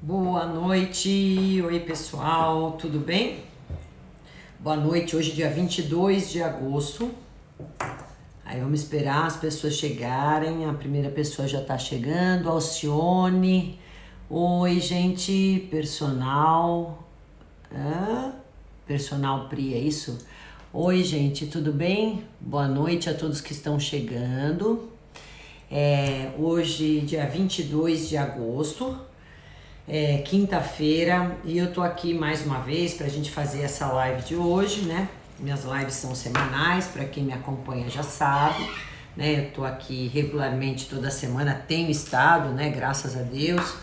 Boa noite, oi pessoal, tudo bem? Boa noite, hoje dia 22 de agosto. Aí vamos esperar as pessoas chegarem, a primeira pessoa já tá chegando, Alcione. Oi gente, personal, personal Pri, é isso? Oi gente, tudo bem? Boa noite a todos que estão chegando. Hoje dia 22 de agosto. Quinta-feira, e eu tô aqui mais uma vez pra gente fazer essa live de hoje, né? Minhas lives são semanais, pra quem me acompanha já sabe, né? Eu tô aqui regularmente toda semana, tenho estado, né? Graças a Deus.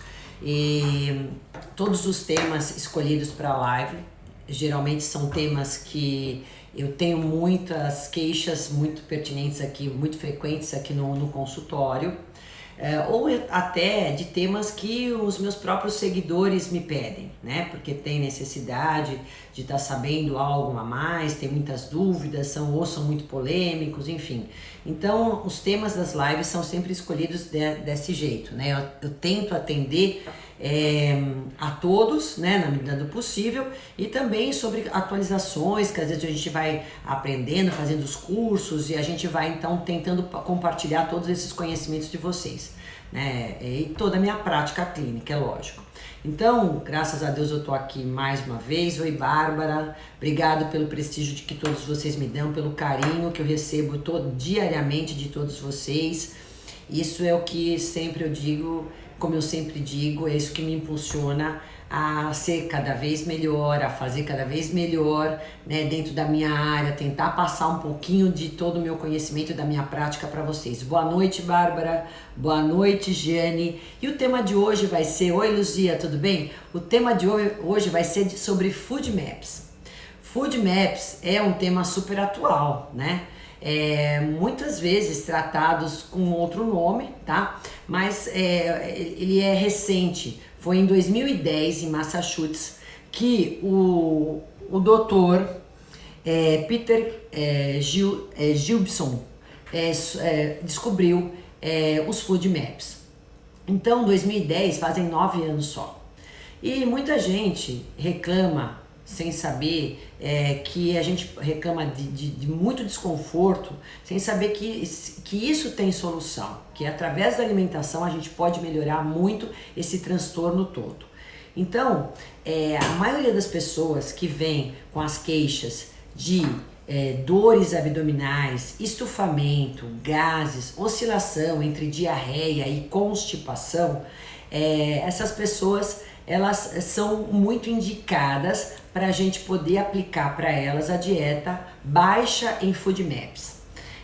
E todos os temas escolhidos para a live geralmente são temas que eu tenho muitas queixas muito pertinentes aqui, muito frequentes aqui no consultório. Ou até de temas que os meus próprios seguidores me pedem, né? Porque tem necessidade de estar sabendo algo a mais, tem muitas dúvidas, ou são muito polêmicos, enfim. Então, os temas das lives são sempre escolhidos desse jeito, né? Eu tento atender a todos, né, na medida do possível, e também sobre atualizações, que às vezes a gente vai aprendendo, fazendo os cursos, e a gente vai então tentando compartilhar todos esses conhecimentos de vocês, né, e toda a minha prática clínica, é lógico. Então, graças a Deus eu tô aqui mais uma vez. Oi Bárbara, obrigado pelo prestígio que todos vocês me dão, pelo carinho que eu recebo diariamente de todos vocês. Isso é o que sempre eu digo, como eu sempre digo, é isso que me impulsiona a ser cada vez melhor, a fazer cada vez melhor, né, dentro da minha área, tentar passar um pouquinho de todo o meu conhecimento e da minha prática para vocês. Boa noite, Bárbara. Boa noite, Jane. E o tema de hoje vai ser... Oi, Luzia, tudo bem? O tema de hoje vai ser sobre Food Maps. Food Maps é um tema super atual, né? Muitas vezes tratados com outro nome, tá? Mas ele é recente. Foi em 2010, em Massachusetts, que o doutor Peter Gilbson descobriu os Food Maps. Então, 2010, fazem 9 anos só. E muita gente reclama, sem saber, que a gente reclama de muito desconforto, sem saber que isso tem solução, que através da alimentação a gente pode melhorar muito esse transtorno todo. Então, a maioria das pessoas que vem com as queixas de dores abdominais, estufamento, gases, oscilação entre diarreia e constipação, essas pessoas elas são muito indicadas para a gente poder aplicar para elas a dieta baixa em Food Maps.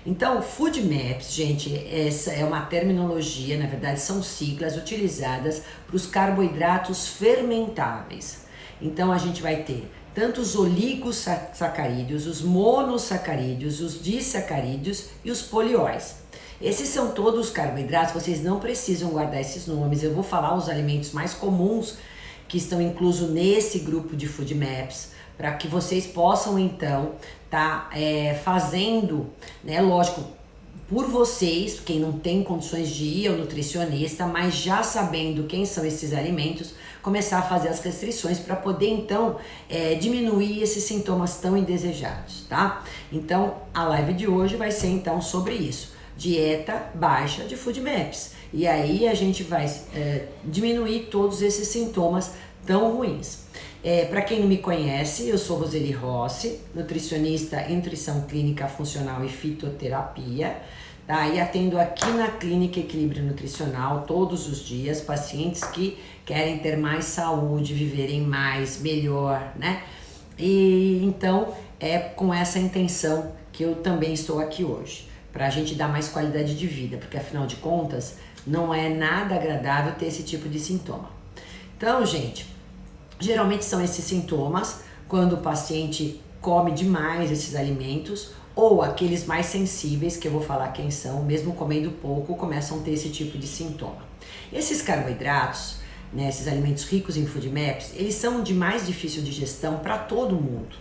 Então, Food Maps, gente, essa é uma terminologia, na verdade são siglas utilizadas para os carboidratos fermentáveis. Então, a gente vai ter tanto os oligosacarídeos, os monossacarídeos, os disacarídeos e os polióis. Esses são todos os carboidratos, vocês não precisam guardar esses nomes, eu vou falar os alimentos mais comuns que estão inclusos nesse grupo de Food Maps, para que vocês possam então fazendo, né, lógico, por vocês, quem não tem condições de ir ao nutricionista, mas já sabendo quem são esses alimentos, começar a fazer as restrições para poder então diminuir esses sintomas tão indesejados, tá? Então a live de hoje vai ser então sobre isso, dieta baixa de Food Maps. E aí a gente vai diminuir todos esses sintomas tão ruins. Para quem não me conhece, eu sou Roseli Rossi, nutricionista em nutrição clínica funcional e fitoterapia, tá? E atendo aqui na Clínica Equilíbrio Nutricional todos os dias pacientes que querem ter mais saúde, viverem mais, melhor, né? E então é com essa intenção que eu também estou aqui hoje, para a gente dar mais qualidade de vida, porque afinal de contas não é nada agradável ter esse tipo de sintoma. Então, gente, geralmente são esses sintomas quando o paciente come demais esses alimentos, ou aqueles mais sensíveis, que eu vou falar quem são, mesmo comendo pouco, começam a ter esse tipo de sintoma. Esses carboidratos, né, esses alimentos ricos em Food Maps, eles são de mais difícil digestão para todo mundo,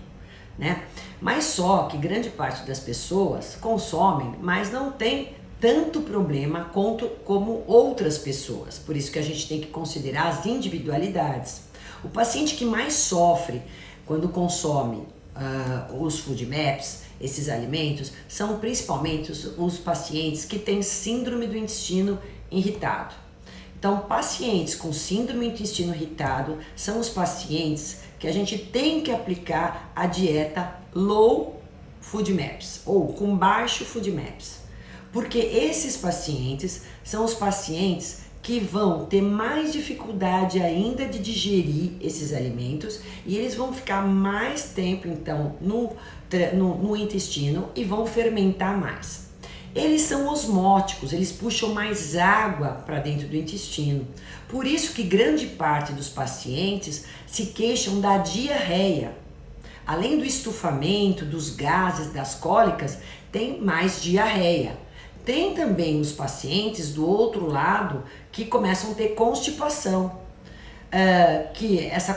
né? Mas só que grande parte das pessoas consomem, mas não tem tanto problema quanto como outras pessoas. Por isso que a gente tem que considerar as individualidades. O paciente que mais sofre quando consome os food maps, esses alimentos, são principalmente os pacientes que têm síndrome do intestino irritado. Então, pacientes com síndrome do intestino irritado são os pacientes que a gente tem que aplicar a dieta low food maps ou com baixo food maps. Porque esses pacientes são os pacientes que vão ter mais dificuldade ainda de digerir esses alimentos e eles vão ficar mais tempo então no intestino e vão fermentar mais. Eles são osmóticos, eles puxam mais água para dentro do intestino. Por isso que grande parte dos pacientes se queixam da diarreia. Além do estufamento, dos gases, das cólicas, tem mais diarreia. Tem também os pacientes do outro lado que começam a ter constipação, que essa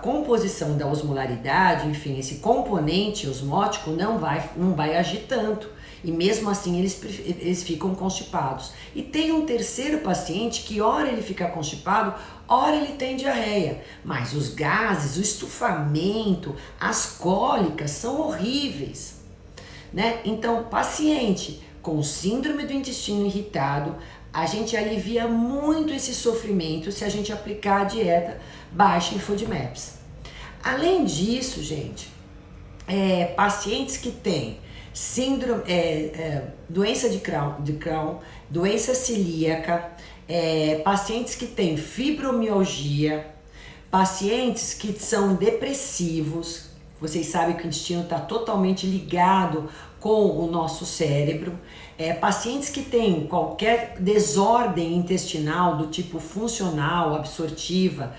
composição da osmolaridade, enfim, esse componente osmótico não vai agir tanto. E mesmo assim eles ficam constipados. E tem um terceiro paciente que ora ele fica constipado, ora ele tem diarreia. Mas os gases, o estufamento, as cólicas são horríveis, né? Então, paciente com síndrome do intestino irritado, a gente alivia muito esse sofrimento se a gente aplicar a dieta baixa em food maps. Além disso, gente, pacientes que têm síndrome, doença de Crohn, doença celíaca, pacientes que têm fibromialgia, pacientes que são depressivos, vocês sabem que o intestino está totalmente ligado com o nosso cérebro, pacientes que têm qualquer desordem intestinal do tipo funcional, absortiva,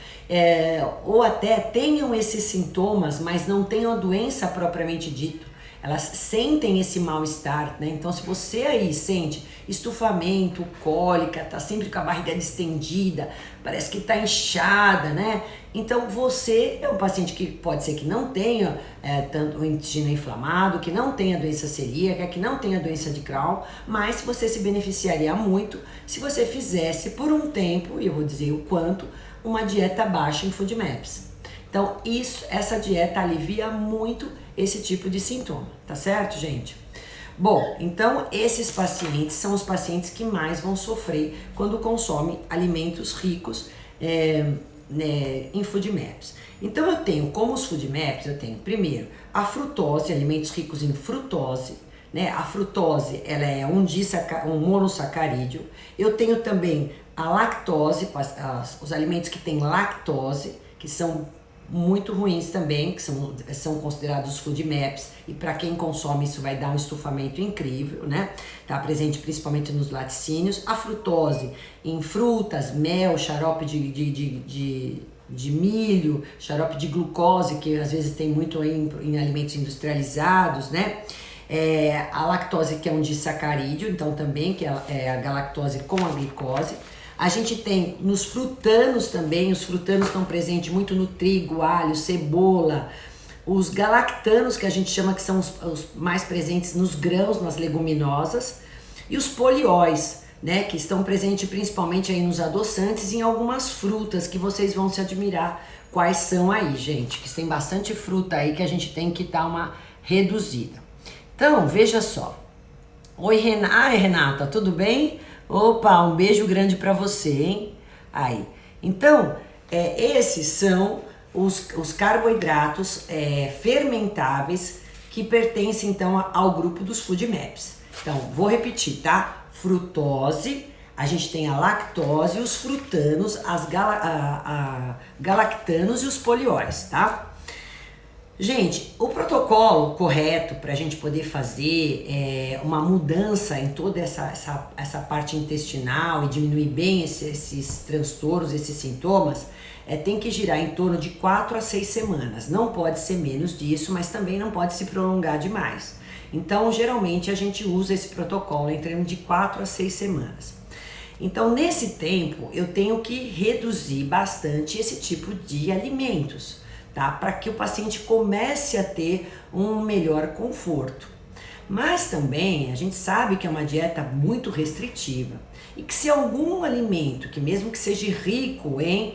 ou até tenham esses sintomas, mas não tenham a doença propriamente dita, elas sentem esse mal-estar, né? Então, se você aí sente estufamento, cólica, tá sempre com a barriga distendida, parece que tá inchada, né? Então, você é um paciente que pode ser que não tenha tanto o intestino inflamado, que não tenha doença celíaca, que não tenha doença de Crohn, mas você se beneficiaria muito se você fizesse por um tempo, e eu vou dizer o quanto, uma dieta baixa em food maps. Então, essa dieta alivia muito esse tipo de sintoma, tá certo, gente? Bom, então esses pacientes são os pacientes que mais vão sofrer quando consomem alimentos ricos em food maps. Então eu tenho, como os food maps, eu tenho primeiro a frutose, alimentos ricos em frutose, né? A frutose, ela é um monossacarídeo. Eu tenho também a lactose, os alimentos que têm lactose, que são muito ruins também, que são considerados food maps, e para quem consome isso vai dar um estufamento incrível, né? Tá presente principalmente nos laticínios. A frutose em frutas, mel, xarope de milho, xarope de glucose, que às vezes tem muito em alimentos industrializados, né? A lactose, que é um disacarídeo, então também, que é a galactose com a glicose. A gente tem nos frutanos também, os frutanos estão presentes muito no trigo, alho, cebola. Os galactanos, que a gente chama que são os mais presentes nos grãos, nas leguminosas. E os polióis, né, que estão presentes principalmente aí nos adoçantes e em algumas frutas que vocês vão se admirar quais são aí, gente. Que tem bastante fruta aí que a gente tem que dar uma reduzida. Então, veja só. Oi, Renata, tudo bem? Opa, um beijo grande para você, hein? Aí. Então, esses são os carboidratos fermentáveis que pertencem, então, ao grupo dos food maps. Então, vou repetir, tá? Frutose, a gente tem a lactose, os frutanos, galactanos e os polióis, tá? Gente, o protocolo correto para a gente poder fazer uma mudança em toda essa parte intestinal e diminuir bem esses transtornos, esses sintomas, tem que girar em torno de 4 a 6 semanas. Não pode ser menos disso, mas também não pode se prolongar demais. Então, geralmente, a gente usa esse protocolo em termos de 4 a 6 semanas. Então, nesse tempo, eu tenho que reduzir bastante esse tipo de alimentos, tá? Para que o paciente comece a ter um melhor conforto. Mas também a gente sabe que é uma dieta muito restritiva e que se algum alimento, que mesmo que seja rico em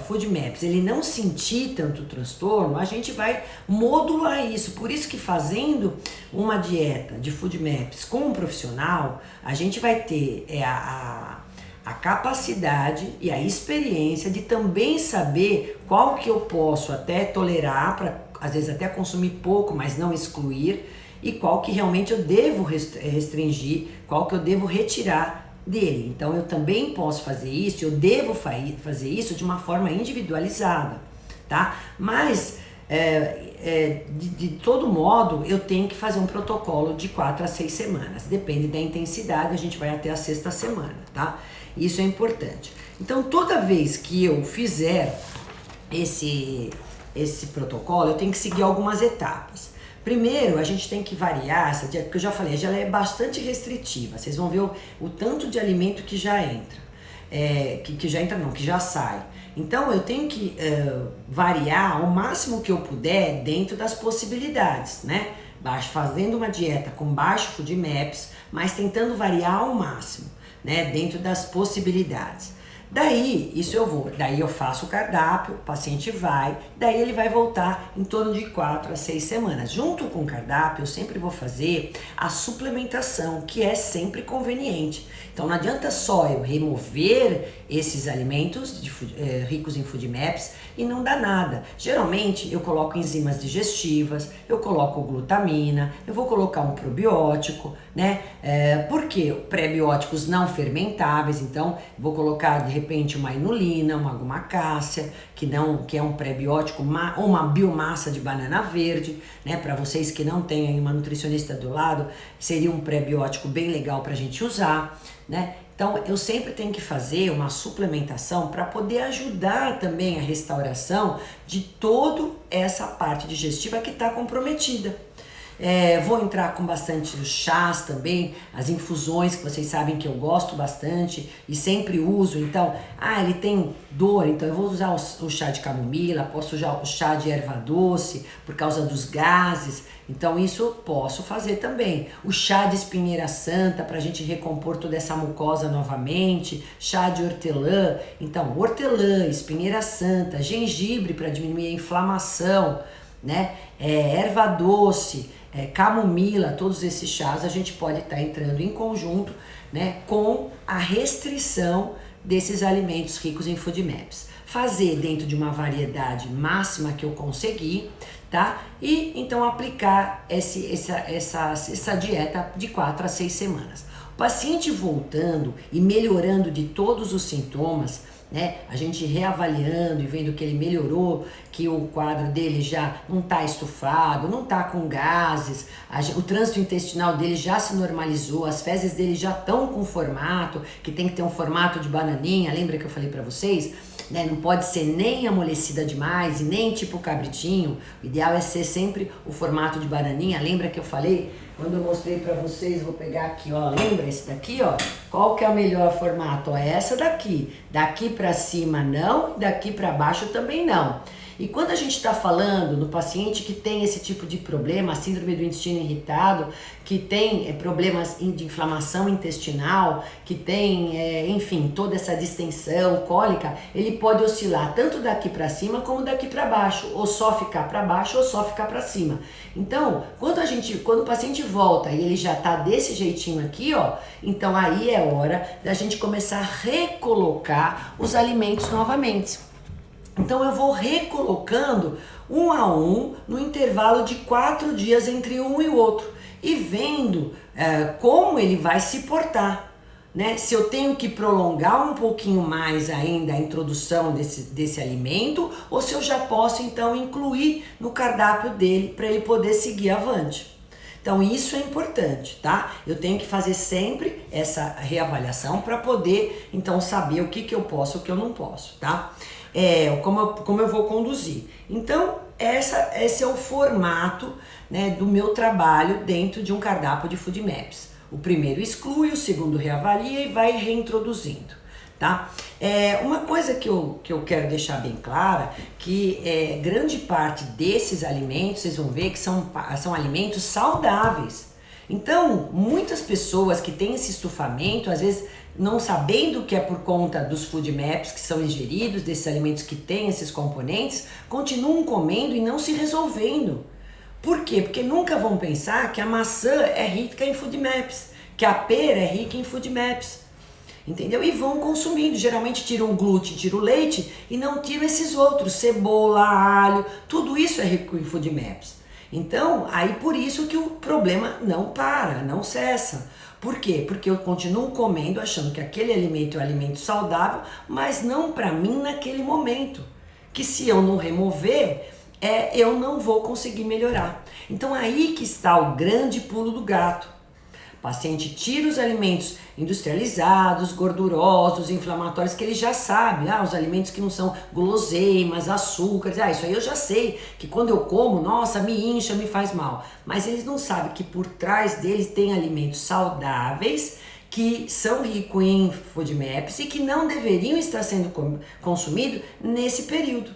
FODMAPs, ele não sentir tanto transtorno, a gente vai modular isso. Por isso que fazendo uma dieta de FODMAPs com um profissional, a gente vai ter a capacidade e a experiência de também saber qual que eu posso até tolerar, para às vezes até consumir pouco, mas não excluir, e qual que realmente eu devo restringir, qual que eu devo retirar dele. Então eu também posso fazer isso, eu devo fazer isso de uma forma individualizada, tá? Mas de todo modo eu tenho que fazer um protocolo de 4 a 6 semanas, depende da intensidade, a gente vai até a 6ª semana, tá? Isso é importante. Então toda vez que eu fizer esse protocolo, eu tenho que seguir algumas etapas. Primeiro, a gente tem que variar essa dieta, porque eu já falei, ela é bastante restritiva. Vocês vão ver o tanto de alimento que já entra. Que já sai. Então, eu tenho que variar ao máximo que eu puder dentro das possibilidades, né? Fazendo uma dieta com baixo FODMAPs, mas tentando variar ao máximo, né? Dentro das possibilidades. Daí eu faço o cardápio, o paciente vai, daí ele vai voltar em torno de 4 a 6 semanas. Junto com o cardápio, eu sempre vou fazer a suplementação, que é sempre conveniente. Então não adianta só eu remover esses alimentos ricos em FODMAPs e não dá nada. Geralmente eu coloco enzimas digestivas, eu coloco glutamina, eu vou colocar um probiótico, né? Porque pré-bióticos não fermentáveis, então vou colocar de repente uma inulina, uma gumacácea, que é um pré-biótico, uma biomassa de banana verde, né? Para vocês que não têm uma nutricionista do lado, seria um pré-biótico bem legal para a gente usar, né? Então eu sempre tenho que fazer uma suplementação para poder ajudar também a restauração de toda essa parte digestiva que está comprometida. Vou entrar com bastante os chás também, as infusões que vocês sabem que eu gosto bastante e sempre uso. Então, ele tem dor, então eu vou usar o chá de camomila, posso usar o chá de erva doce por causa dos gases. Então isso eu posso fazer também. O chá de espinheira santa para a gente recompor toda essa mucosa novamente, chá de hortelã. Então hortelã, espinheira santa, gengibre para diminuir a inflamação, né? Erva doce, camomila, todos esses chás a gente pode estar entrando em conjunto, né, com a restrição desses alimentos ricos em FODMAPs. Fazer dentro de uma variedade máxima que eu conseguir, tá? E então aplicar essa dieta de 4 a 6 semanas. O paciente voltando e melhorando de todos os sintomas, né? A gente reavaliando e vendo que ele melhorou, que o quadro dele já não está estufado, não está com gases, o trânsito intestinal dele já se normalizou, as fezes dele já estão com formato, que tem que ter um formato de bananinha, lembra que eu falei para vocês? Né? Não pode ser nem amolecida demais e nem tipo cabritinho, o ideal é ser sempre o formato de bananinha, lembra que eu falei? Quando eu mostrei pra vocês, vou pegar aqui, ó, lembra esse daqui, ó? Qual que é o melhor formato? Ó, essa daqui. Daqui pra cima não, daqui pra baixo também não. E quando a gente está falando no paciente que tem esse tipo de problema, síndrome do intestino irritado, que tem problemas de inflamação intestinal, que tem, enfim, toda essa distensão, cólica, ele pode oscilar tanto daqui para cima como daqui para baixo, ou só ficar para baixo ou só ficar para cima. Então, quando o paciente volta e ele já tá desse jeitinho aqui, ó, então aí é hora da gente começar a recolocar os alimentos novamente. Então eu vou recolocando um a um no intervalo de 4 dias entre um e o outro e vendo como ele vai se portar, né? Se eu tenho que prolongar um pouquinho mais ainda a introdução desse alimento ou se eu já posso então incluir no cardápio dele para ele poder seguir avante. Então isso é importante, tá? Eu tenho que fazer sempre essa reavaliação para poder então saber o que eu posso e o que eu não posso, tá? Como eu vou conduzir. Então, esse é o formato, né, do meu trabalho dentro de um cardápio de FODMAPs. O primeiro exclui, o segundo reavalia e vai reintroduzindo, tá? Uma coisa que eu quero deixar bem clara, que grande parte desses alimentos, vocês vão ver que são alimentos saudáveis. Então, muitas pessoas que têm esse estufamento, às vezes não sabendo que é por conta dos food maps que são ingeridos, desses alimentos que têm esses componentes, continuam comendo e não se resolvendo. Por quê? Porque nunca vão pensar que a maçã é rica em food maps, que a pera é rica em food maps. Entendeu? E vão consumindo, geralmente tiram o glúten, tiram o leite e não tiram esses outros, cebola, alho, tudo isso é rico em food maps. Então, aí por isso que o problema não para, não cessa. Por quê? Porque eu continuo comendo achando que aquele alimento é um alimento saudável, mas não para mim naquele momento. Que se eu não remover, eu não vou conseguir melhorar. Então aí que está o grande pulo do gato. O paciente tira os alimentos industrializados, gordurosos, inflamatórios, que ele já sabe, os alimentos que não são guloseimas, açúcares, isso aí eu já sei, que quando eu como, nossa, me incha, me faz mal. Mas eles não sabem que por trás deles tem alimentos saudáveis, que são ricos em FODMAPs e que não deveriam estar sendo consumidos nesse período,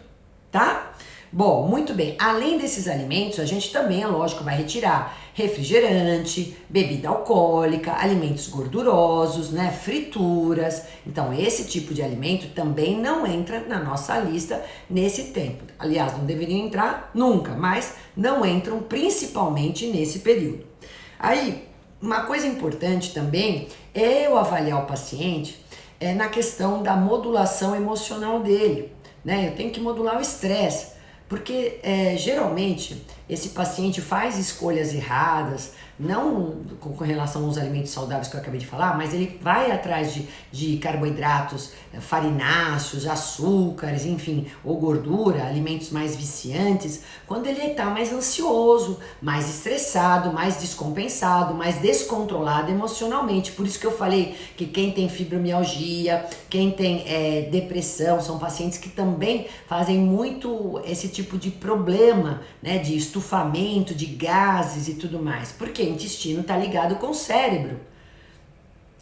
tá? Bom, muito bem, além desses alimentos, a gente também, é lógico, vai retirar refrigerante, bebida alcoólica, alimentos gordurosos, né, frituras. Então, esse tipo de alimento também não entra na nossa lista nesse tempo. Aliás, não deveriam entrar nunca, mas não entram principalmente nesse período. Aí, uma coisa importante também é eu avaliar o paciente na questão da modulação emocional dele, né? Eu tenho que modular o estresse. Porque geralmente esse paciente faz escolhas erradas, não com relação aos alimentos saudáveis que eu acabei de falar, mas ele vai atrás de carboidratos, farináceos, açúcares, enfim, ou gordura, alimentos mais viciantes, quando ele está mais ansioso, mais estressado, mais descompensado, mais descontrolado emocionalmente. Por isso que eu falei que quem tem fibromialgia, quem tem depressão, são pacientes que também fazem muito esse tipo de problema, né, de estufamento, de gases e tudo mais. Por quê? O intestino está ligado com o cérebro.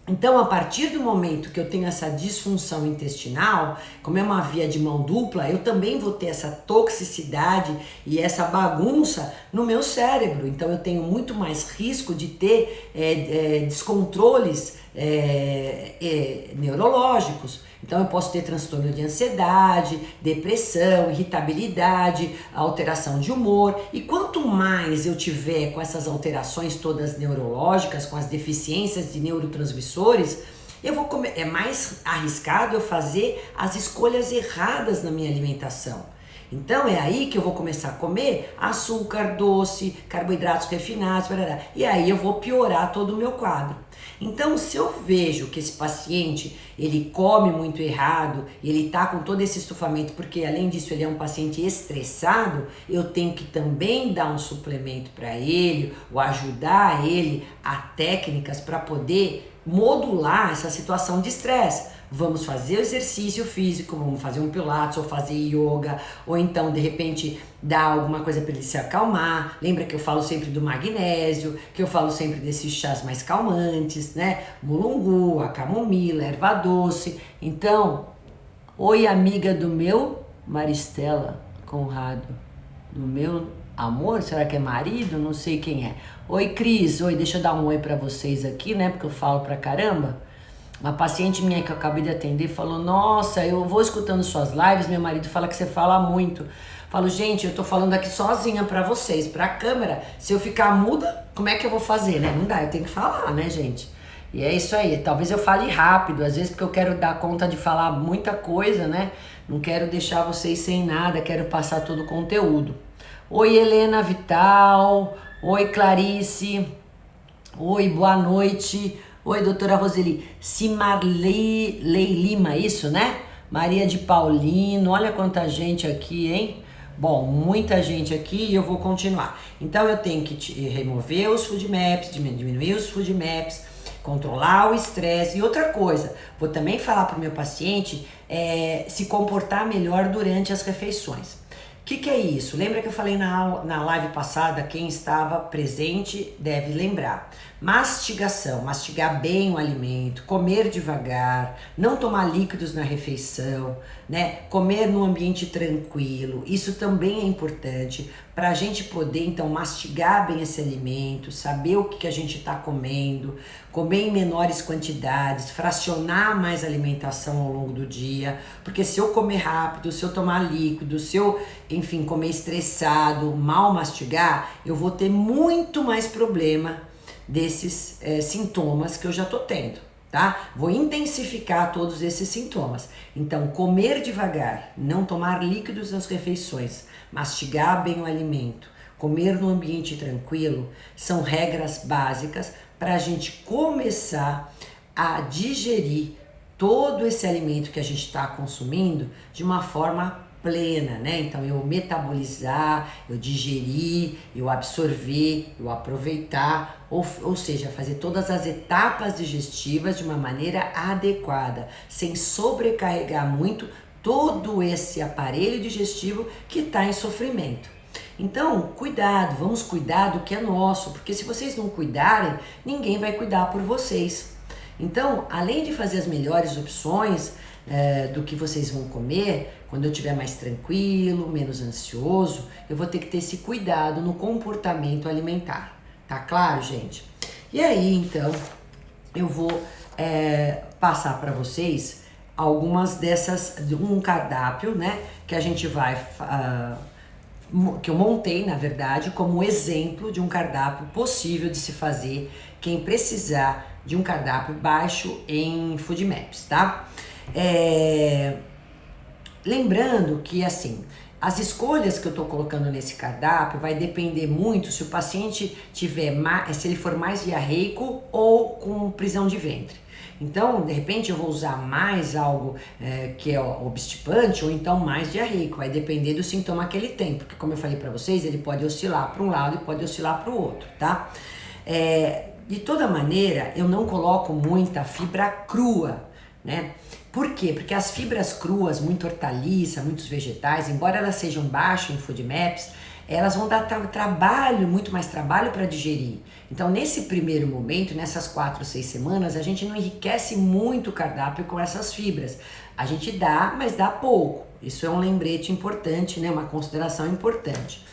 Então, a partir do momento que eu tenho essa disfunção intestinal, como é uma via de mão dupla, eu também vou ter essa toxicidade e essa bagunça no meu cérebro. Então, eu tenho muito mais risco de ter descontroles neurológicos. Então, eu posso ter transtorno de ansiedade, depressão, irritabilidade, alteração de humor. E quanto mais eu tiver com essas alterações todas neurológicas, com as deficiências de neurotransmissores, é mais arriscado eu fazer as escolhas erradas na minha alimentação. Então é aí que eu vou começar a comer açúcar, doce, carboidratos refinados, e aí eu vou piorar todo o meu quadro. Então, se eu vejo que esse paciente, ele come muito errado, ele tá com todo esse estufamento, porque além disso ele é um paciente estressado, eu tenho que também dar um suplemento para ele, ou ajudar ele a técnicas para poder modular essa situação de estresse. Vamos fazer exercício físico, vamos fazer um pilates, ou fazer yoga, ou então de repente dar alguma coisa para ele se acalmar. Lembra que eu falo sempre do magnésio, que eu falo sempre desses chás mais calmantes, né? Mulungu, a camomila, erva doce. Então, oi amiga do meu Maristela Conrado, do meu amor, será que é marido? Não sei quem é. Oi Cris, oi, deixa eu dar um oi para vocês aqui, né? Porque eu falo pra caramba. Uma paciente minha que eu acabei de atender falou, nossa, eu vou escutando suas lives, meu marido fala que você fala muito. Falo, gente, eu tô falando aqui sozinha pra vocês, pra câmera. Se eu ficar muda, como é que eu vou fazer, né? Não dá, eu tenho que falar, né, gente? E é isso aí, talvez eu fale rápido, às vezes porque eu quero dar conta de falar muita coisa, né? Não quero deixar vocês sem nada, quero passar todo o conteúdo. Oi, Helena Vital. Oi, Clarice. Oi, boa noite. Oi, doutora Roseli. Cimarley Lima, isso, né? Maria de Paulino, olha quanta gente aqui, hein? Bom, muita gente aqui e eu vou continuar. Então, eu tenho que remover os food maps, diminuir os food maps, controlar o estresse. E outra coisa, vou também falar para o meu paciente se comportar melhor durante as refeições. O que é isso? Lembra que eu falei na live passada, quem estava presente deve lembrar. Mastigação, mastigar bem o alimento, comer devagar, não tomar líquidos na refeição, né? Comer num ambiente tranquilo, isso também é importante para a gente poder então mastigar bem esse alimento, saber o que a gente está comendo, comer em menores quantidades, fracionar mais a alimentação ao longo do dia, porque se eu comer rápido, se eu tomar líquido, se eu, enfim, comer estressado, mal mastigar, eu vou ter muito mais problema desses sintomas que eu já tô tendo, tá? Vou intensificar todos esses sintomas. Então, comer devagar, não tomar líquidos nas refeições, mastigar bem o alimento, comer num ambiente tranquilo, são regras básicas para a gente começar a digerir todo esse alimento que a gente está consumindo de uma forma plena, né? Então eu metabolizar, eu digerir, eu absorver, eu aproveitar, ou seja, fazer todas as etapas digestivas de uma maneira adequada, sem sobrecarregar muito todo esse aparelho digestivo que está em sofrimento. Então, cuidado, vamos cuidar do que é nosso, porque se vocês não cuidarem, ninguém vai cuidar por vocês. Então, além de fazer as melhores opções do que vocês vão comer, quando eu estiver mais tranquilo, menos ansioso, eu vou ter que ter esse cuidado no comportamento alimentar. Tá claro, gente? E aí, então, eu vou passar para vocês algumas dessas, um cardápio, né, que a gente vai, que eu montei, na verdade, como exemplo de um cardápio possível de se fazer quem precisar de um cardápio baixo em FoodMaps, tá? Lembrando que, assim, as escolhas que eu tô colocando nesse cardápio vai depender muito se o paciente tiver se ele for mais diarreico ou com prisão de ventre. Então, de repente, eu vou usar mais algo que é obstipante ou então mais diarreico. Vai depender do sintoma que ele tem, porque como eu falei para vocês, ele pode oscilar para um lado e pode oscilar para o outro, tá? De toda maneira, eu não coloco muita fibra crua, né? Por quê? Porque as fibras cruas, muito hortaliça, muitos vegetais, embora elas sejam baixas em FoodMaps, elas vão dar muito mais trabalho para digerir. Então, nesse primeiro momento, nessas 4 ou 6 semanas, a gente não enriquece muito o cardápio com essas fibras. A gente dá, mas dá pouco. Isso é um lembrete importante, né? Uma consideração importante.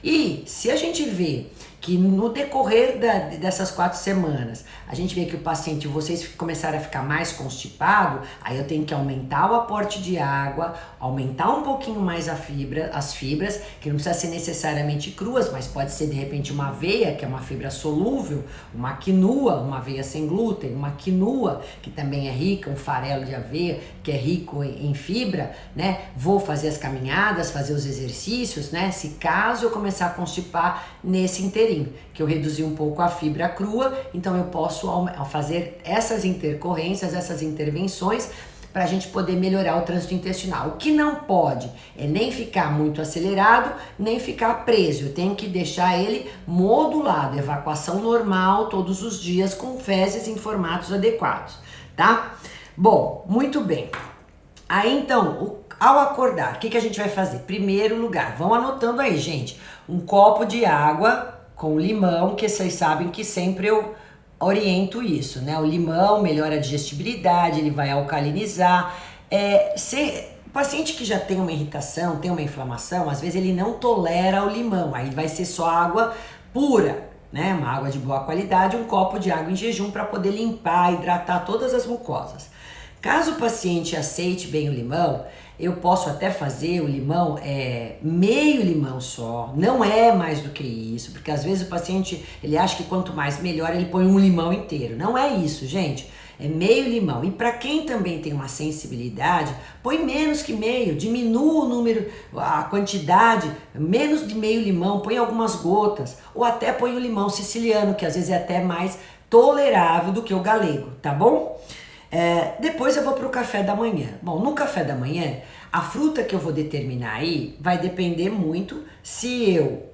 E se a gente vê que no decorrer dessas 4 semanas, a gente vê que o paciente, vocês começaram a ficar mais constipado, aí eu tenho que aumentar o aporte de água, aumentar um pouquinho mais as fibras, que não precisa ser necessariamente cruas, mas pode ser de repente uma aveia, que é uma fibra solúvel, uma quinua, uma aveia sem glúten, uma quinua, que também é rica, um farelo de aveia, que é rico em fibra, né? Vou fazer as caminhadas, fazer os exercícios, né? Se caso eu começar a constipar nesse inteirinho, que eu reduzi um pouco a fibra crua, então eu posso fazer essas intercorrências, essas intervenções para a gente poder melhorar o trânsito intestinal. O que não pode é nem ficar muito acelerado, nem ficar preso. Eu tenho que deixar ele modulado, evacuação normal todos os dias com fezes em formatos adequados, tá? Bom, muito bem. Aí então, ao acordar, o que a gente vai fazer? Primeiro lugar, vão anotando aí, gente, um copo de água com limão, que vocês sabem que sempre eu oriento isso, né? O limão melhora a digestibilidade, ele vai alcalinizar. O paciente que já tem uma irritação, tem uma inflamação, às vezes ele não tolera o limão, aí vai ser só água pura, né? Uma água de boa qualidade, um copo de água em jejum para poder limpar, hidratar todas as mucosas. Caso o paciente aceite bem o limão, eu posso até fazer o limão, meio limão só, não é mais do que isso, porque às vezes o paciente, ele acha que quanto mais melhor, ele põe um limão inteiro. Não é isso, gente, é meio limão. E para quem também tem uma sensibilidade, põe menos que meio, diminua o número, a quantidade, menos de meio limão, põe algumas gotas, ou até põe o limão siciliano, que às vezes é até mais tolerável do que o galego, tá bom? Depois eu vou para o café da manhã. Bom, no café da manhã, a fruta que eu vou determinar aí vai depender muito se eu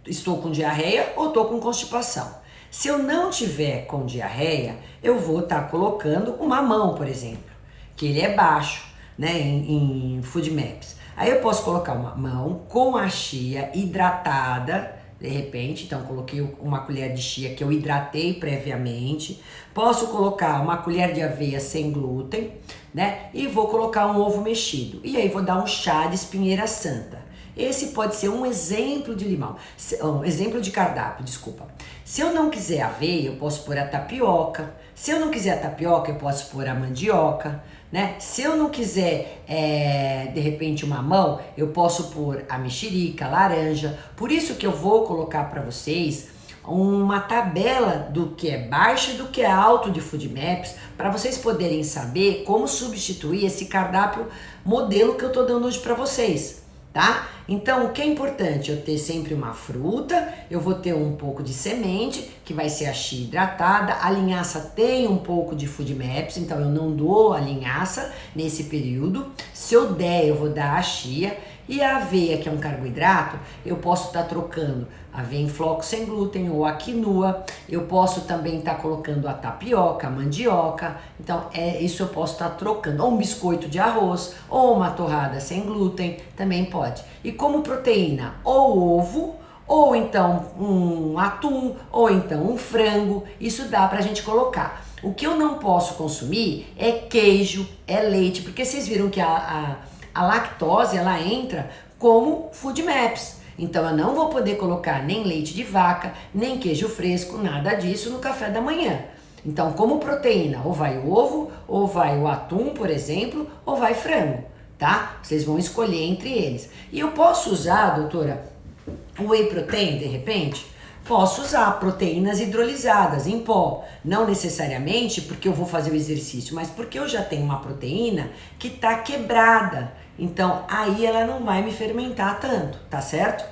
estou com diarreia ou estou com constipação. Se eu não tiver com diarreia, eu vou estar colocando o mamão, por exemplo, que ele é baixo, né, em FoodMaps. Aí eu posso colocar o mamão com a chia hidratada, de repente, então coloquei uma colher de chia que eu hidratei previamente. Posso colocar uma colher de aveia sem glúten, né? E vou colocar um ovo mexido. E aí vou dar um chá de espinheira santa. Esse pode ser um exemplo de limão, um exemplo de cardápio, desculpa. Se eu não quiser aveia, eu posso pôr a tapioca. Se eu não quiser a tapioca, eu posso pôr a mandioca, né? Se eu não quiser, de repente, o mamão, eu posso pôr a mexerica, a laranja. Por isso que eu vou colocar para vocês uma tabela do que é baixo e do que é alto de FoodMaps, para vocês poderem saber como substituir esse cardápio modelo que eu tô dando hoje para vocês. Tá? Então, o que é importante? Eu ter sempre uma fruta, eu vou ter um pouco de semente, que vai ser a chia hidratada, a linhaça tem um pouco de FoodMaps, então eu não dou a linhaça nesse período. Se eu der, eu vou dar a chia. E a aveia, que é um carboidrato, eu posso estar trocando aveia em flocos sem glúten ou a quinoa. Eu posso também estar colocando a tapioca, a mandioca. Então, isso eu posso estar trocando. Ou um biscoito de arroz, ou uma torrada sem glúten, também pode. E como proteína, ou ovo, ou então um atum, ou então um frango. Isso dá pra gente colocar. O que eu não posso consumir é queijo, é leite, porque vocês viram que a lactose, ela entra como FoodMaps. Então eu não vou poder colocar nem leite de vaca, nem queijo fresco, nada disso no café da manhã. Então, como proteína, ou vai o ovo, ou vai o atum, por exemplo, ou vai frango, tá? Vocês vão escolher entre eles. E eu posso usar, doutora, whey protein, de repente? Posso usar proteínas hidrolisadas em pó, não necessariamente porque eu vou fazer o exercício, mas porque eu já tenho uma proteína que está quebrada, então aí ela não vai me fermentar tanto, tá certo?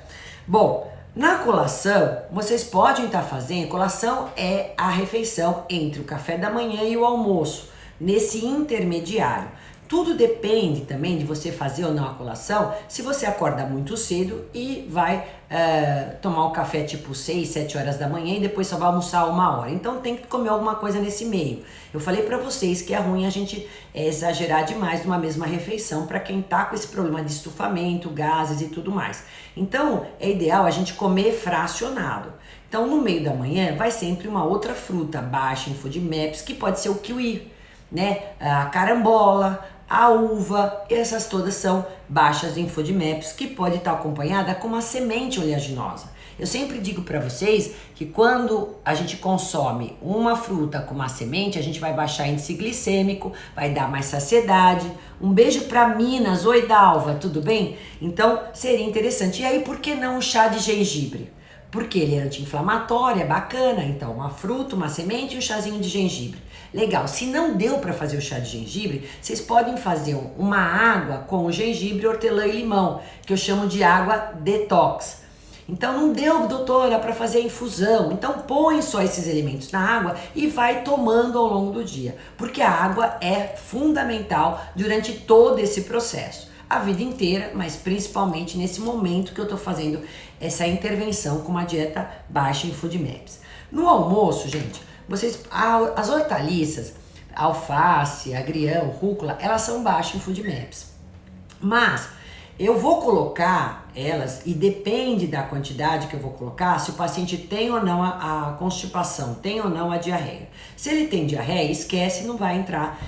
Bom, na colação, vocês podem estar fazendo, colação é a refeição entre o café da manhã e o almoço, nesse intermediário. Tudo depende também de você fazer ou não a colação, se você acorda muito cedo e vai tomar o café tipo 6, 7 horas da manhã e depois só vai almoçar 1 hora. Então tem que comer alguma coisa nesse meio. Eu falei pra vocês que é ruim a gente exagerar demais numa mesma refeição para quem tá com esse problema de estufamento, gases e tudo mais. Então é ideal a gente comer fracionado. Então no meio da manhã vai sempre uma outra fruta baixa em FoodMaps, que pode ser o kiwi, né? A carambola, a uva, essas todas são baixas em FoodMaps, que pode estar acompanhada com uma semente oleaginosa. Eu sempre digo para vocês que quando a gente consome uma fruta com uma semente, a gente vai baixar índice glicêmico, vai dar mais saciedade. Um beijo para Minas, oi Dalva, tudo bem? Então seria interessante. E aí, por que não um chá de gengibre? Porque ele é anti-inflamatório, é bacana. Então, uma fruta, uma semente e um chazinho de gengibre. Legal, se não deu para fazer o chá de gengibre, vocês podem fazer uma água com gengibre, hortelã e limão, que eu chamo de água detox. Então não deu, doutora, para fazer a infusão. Então põe só esses elementos na água e vai tomando ao longo do dia, porque a água é fundamental durante todo esse processo. A vida inteira, mas principalmente nesse momento que eu tô fazendo essa intervenção com uma dieta baixa em FoodMaps. No almoço, gente, as hortaliças, alface, agrião, rúcula, elas são baixas em FoodMaps. Mas eu vou colocar elas, e depende da quantidade que eu vou colocar, se o paciente tem ou não a constipação, tem ou não a diarreia. Se ele tem diarreia, esquece, não vai entrar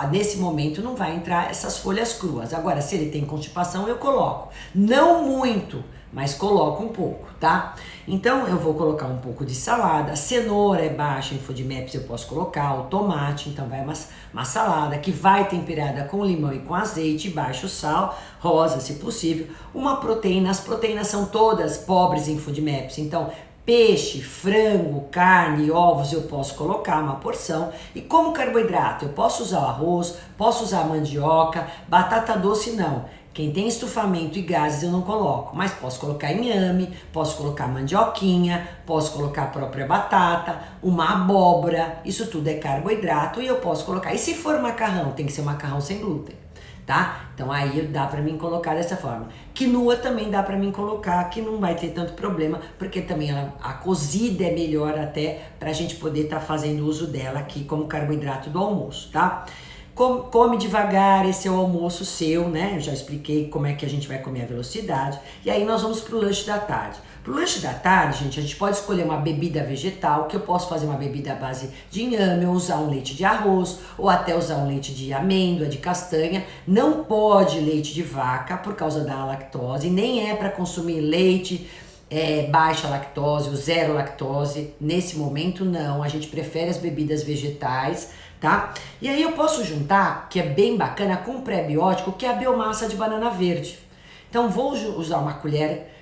nesse momento não vai entrar essas folhas cruas. Agora, se ele tem constipação, eu coloco. Não muito, mas coloco um pouco, tá? Então eu vou colocar um pouco de salada, a cenoura é baixa em FoodMaps, eu posso colocar o tomate, então vai uma salada que vai temperada com limão e com azeite, baixo sal, rosa se possível, uma proteína, as proteínas são todas pobres em FoodMaps, então peixe, frango, carne, ovos eu posso colocar uma porção. E como carboidrato, eu posso usar o arroz, posso usar a mandioca, batata doce não. Quem tem estufamento e gases eu não coloco, mas posso colocar inhame, posso colocar mandioquinha, posso colocar a própria batata, uma abóbora, isso tudo é carboidrato e eu posso colocar. E se for macarrão, tem que ser macarrão sem glúten, tá? Então aí dá pra mim colocar dessa forma. Quinoa também dá pra mim colocar, que não vai ter tanto problema, porque também a cozida é melhor até pra gente poder estar fazendo uso dela aqui como carboidrato do almoço, tá? Come devagar, esse é o almoço seu, né? Eu já expliquei como é que a gente vai comer a velocidade. E aí nós vamos pro lanche da tarde. Pro lanche da tarde, gente, a gente pode escolher uma bebida vegetal, que eu posso fazer uma bebida à base de inhame, ou usar um leite de arroz, ou até usar um leite de amêndoa, de castanha. Não pode leite de vaca por causa da lactose, nem é para consumir leite baixa lactose ou zero lactose. Nesse momento não, a gente prefere as bebidas vegetais, tá? E aí eu posso juntar, que é bem bacana, com um pré-biótico, que é a biomassa de banana verde. Então vou usar uma colher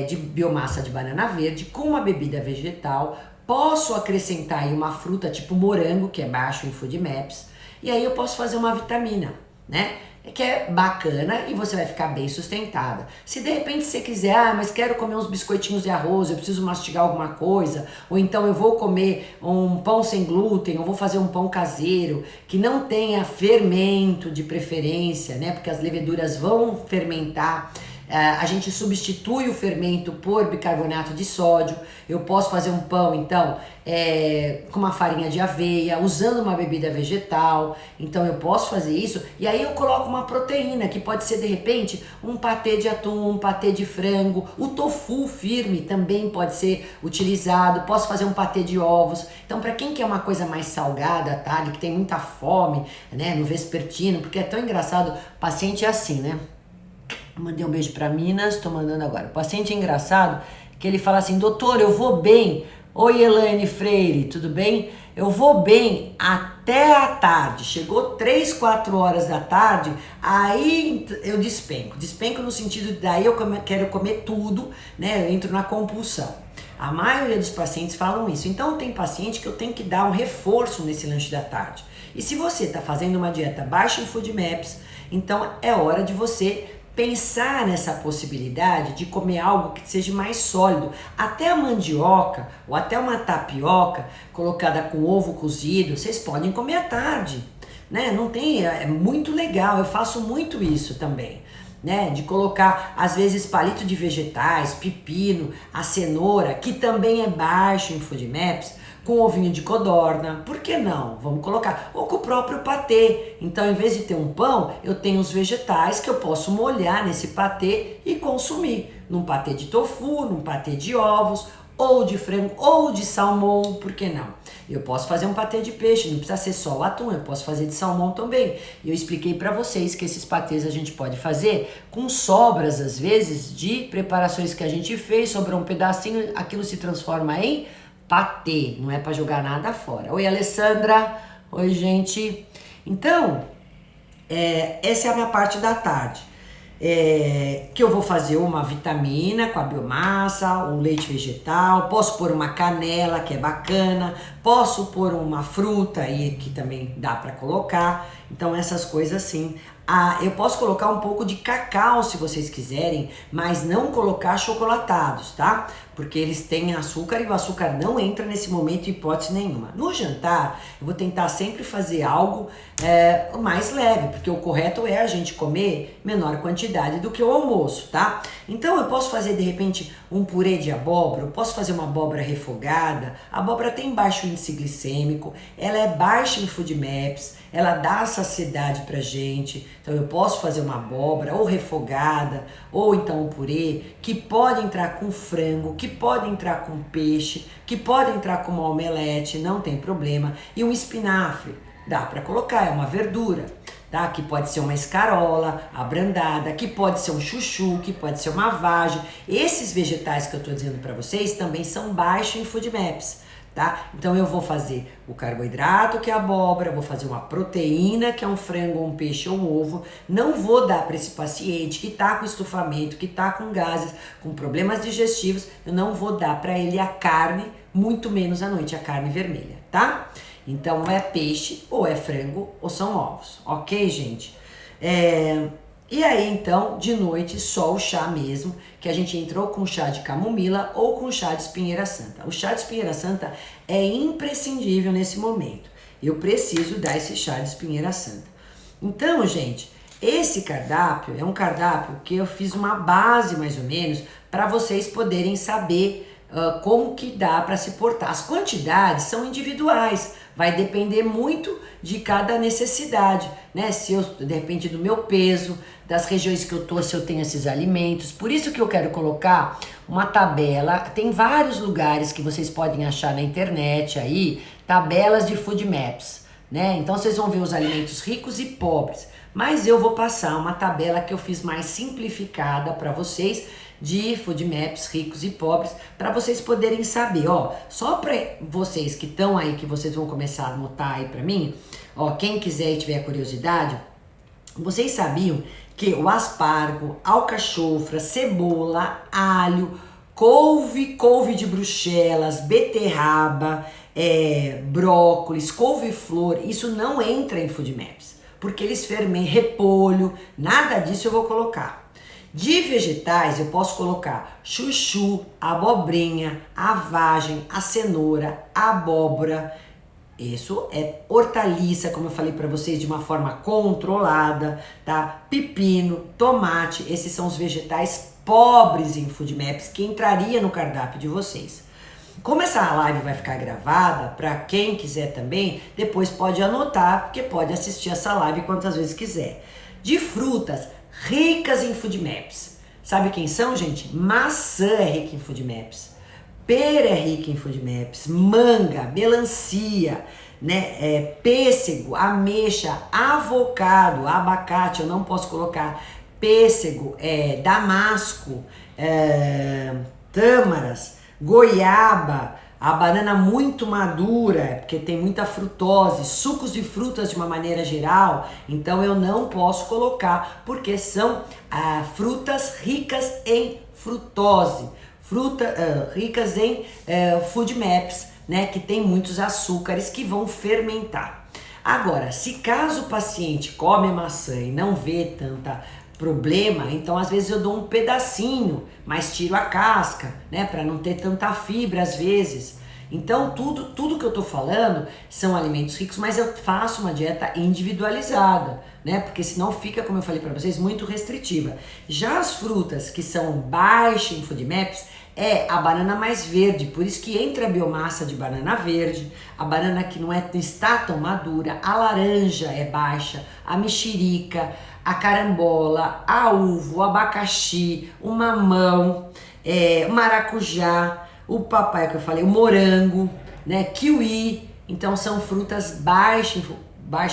de biomassa de banana verde com uma bebida vegetal. Posso acrescentar aí uma fruta tipo morango, que é baixo em FoodMaps, e aí eu posso fazer uma vitamina, né? Que é bacana e você vai ficar bem sustentada. Se de repente você quiser, mas quero comer uns biscoitinhos de arroz, eu preciso mastigar alguma coisa, ou então eu vou comer um pão sem glúten, ou vou fazer um pão caseiro, que não tenha fermento de preferência, né? Porque as leveduras vão fermentar. A gente substitui o fermento por bicarbonato de sódio. Eu posso fazer um pão, então, com uma farinha de aveia, usando uma bebida vegetal. Então eu posso fazer isso. E aí eu coloco uma proteína, que pode ser, de repente, um patê de atum, um patê de frango. O tofu firme também pode ser utilizado. Posso fazer um patê de ovos. Então, para quem quer uma coisa mais salgada, tá? Que tem muita fome, né? No vespertino, porque é tão engraçado. O paciente é assim, né? Mandei um beijo para Minas, tô mandando agora. O paciente é engraçado que ele fala assim: doutor, eu vou bem. Oi, Elaine Freire, tudo bem? Eu vou bem até a tarde. Chegou 3, 4 horas da tarde, aí eu despenco. Despenco no sentido de daí eu quero comer tudo, né? Eu entro na compulsão. A maioria dos pacientes falam isso. Então tem paciente que eu tenho que dar um reforço nesse lanche da tarde. E se você está fazendo uma dieta baixa em FoodMaps, então é hora de você pensar nessa possibilidade de comer algo que seja mais sólido. Até a mandioca ou até uma tapioca colocada com ovo cozido, vocês podem comer à tarde, né? Não tem, é muito legal, eu faço muito isso também, né? De colocar às vezes palito de vegetais, pepino, a cenoura, que também é baixo em FoodMaps, com ovinho de codorna, por que não? Vamos colocar, ou com o próprio patê. Então, em vez de ter um pão, eu tenho os vegetais que eu posso molhar nesse patê e consumir, num patê de tofu, num patê de ovos, ou de frango, ou de salmão, por que não? Eu posso fazer um patê de peixe, não precisa ser só o atum, eu posso fazer de salmão também. E eu expliquei para vocês que esses patês a gente pode fazer com sobras, às vezes, de preparações que a gente fez, sobrou um pedacinho, aquilo se transforma em patê, não é para jogar nada fora. Oi, Alessandra. Oi, gente. Então, essa é a minha parte da tarde. Que eu vou fazer uma vitamina com a biomassa, um leite vegetal, posso pôr uma canela, que é bacana, posso pôr uma fruta aí, que também dá para colocar. Então, essas coisas assim. Eu posso colocar um pouco de cacau se vocês quiserem, mas não colocar chocolatados, tá? Porque eles têm açúcar e o açúcar não entra nesse momento em hipótese nenhuma. No jantar, eu vou tentar sempre fazer algo mais leve, porque o correto é a gente comer menor quantidade do que o almoço, tá? Então eu posso fazer de repente um purê de abóbora, eu posso fazer uma abóbora refogada. A abóbora tem baixo índice glicêmico, ela é baixa em FoodMaps, ela dá saciedade pra gente. Então eu posso fazer uma abóbora ou refogada, ou então um purê, que pode entrar com frango, que pode entrar com peixe, que pode entrar com uma omelete, não tem problema. E um espinafre, dá para colocar, é uma verdura, tá? Que pode ser uma escarola abrandada, que pode ser um chuchu, que pode ser uma vagem. Esses vegetais que eu tô dizendo para vocês também são baixos em FoodMaps, tá? Então eu vou fazer o carboidrato, que é a abóbora, vou fazer uma proteína, que é um frango, um peixe ou um ovo. Não vou dar para esse paciente que tá com estufamento, que tá com gases, com problemas digestivos, eu não vou dar para ele a carne, muito menos à noite a carne vermelha, tá? Então é peixe, ou é frango, ou são ovos, ok, gente? E aí, então, de noite, só o chá mesmo, que a gente entrou com chá de camomila ou com chá de espinheira santa. O chá de espinheira santa é imprescindível nesse momento. Eu preciso dar esse chá de espinheira santa. Então, gente, esse cardápio é um cardápio que eu fiz uma base, mais ou menos, para vocês poderem saber como que dá para se portar. As quantidades são individuais, vai depender muito de cada necessidade, né? Se eu, de repente, do meu peso, das regiões que eu tô, se eu tenho esses alimentos. Por isso que eu quero colocar uma tabela. Tem vários lugares que vocês podem achar na internet aí, tabelas de food maps, né? Então vocês vão ver os alimentos ricos e pobres. Mas eu vou passar uma tabela que eu fiz mais simplificada para vocês, de food maps ricos e pobres, para vocês poderem saber, ó, só para vocês que estão aí, que vocês vão começar a anotar aí para mim, ó, quem quiser e tiver curiosidade, vocês sabiam que o aspargo, alcachofra, cebola, alho, couve de Bruxelas, beterraba, brócolis, couve-flor, isso não entra em food maps, porque eles fermentam, repolho, nada disso eu vou colocar. De vegetais eu posso colocar chuchu, abobrinha, a vagem, a cenoura, a abóbora. Isso é hortaliça, como eu falei para vocês, de uma forma controlada, tá? Pepino, tomate, esses são os vegetais pobres em food maps que entraria no cardápio de vocês. Como essa live vai ficar gravada, para quem quiser também, depois pode anotar, porque pode assistir essa live quantas vezes quiser. De frutas ricas em food maps. Sabe quem são, gente? Maçã é rica em food maps. Pera é rica em food maps. Manga, melancia, né? Pêssego, ameixa, avocado, abacate, eu não posso colocar. Pêssego, damasco, tâmaras, goiaba, a banana muito madura, porque tem muita frutose, sucos de frutas de uma maneira geral, então eu não posso colocar, porque são frutas ricas em frutose, ricas em food maps, né, que tem muitos açúcares que vão fermentar. Agora, se caso o paciente come a maçã e não vê tanta problema, então às vezes eu dou um pedacinho, mas tiro a casca, né, para não ter tanta fibra às vezes. Então tudo que eu tô falando são alimentos ricos, mas eu faço uma dieta individualizada, né, porque senão fica, como eu falei para vocês, muito restritiva. Já as frutas que são baixas em food maps é a banana mais verde, por isso que entra a biomassa de banana verde, a banana que não está tão madura, a laranja é baixa, a mexerica, a carambola, a uva, o abacaxi, o mamão, o maracujá, o papai que eu falei, o morango, né, kiwi. Então são frutas baixas